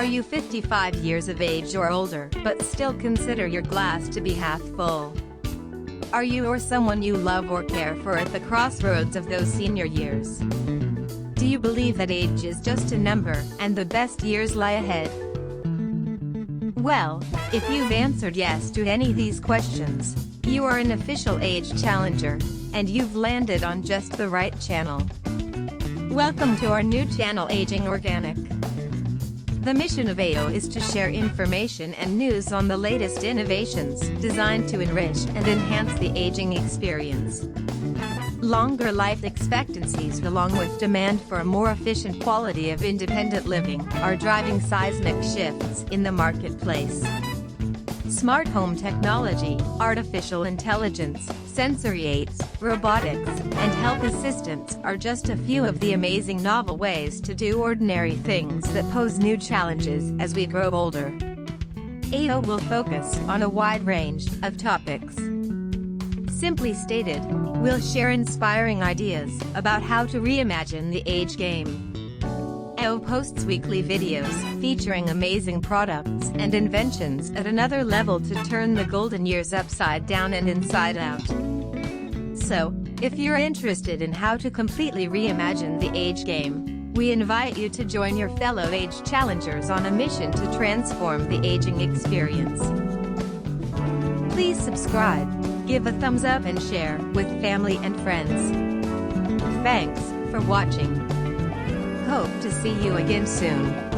Are you 55 years of age or older, but still consider your glass to be half full? Are you or someone you love or care for at the crossroads of those senior years? Do you believe that age is just a number, and the best years lie ahead? Well, if you've answered yes to any of these questions, you are an official age challenger, and you've landed on just the right channel. Welcome to our new channel, Aging Organic. The mission of AO is to share information and news on the latest innovations designed to enrich and enhance the aging experience. Longer life expectancies, along with demand for a more efficient quality of independent living, are driving seismic shifts in the marketplace. Smart home technology, artificial intelligence, sensory aids, robotics, and health assistants are just a few of the amazing novel ways to do ordinary things that pose new challenges as we grow older. AO will focus on a wide range of topics. Simply stated, we'll share inspiring ideas about how to reimagine the age game. AO posts weekly videos featuring amazing products and inventions at another level to turn the golden years upside down and inside out. So, if you're interested in how to completely reimagine the age game, we invite you to join your fellow age challengers on a mission to transform the aging experience. Please subscribe, give a thumbs up and share with family and friends. Thanks for watching. Hope to see you again soon.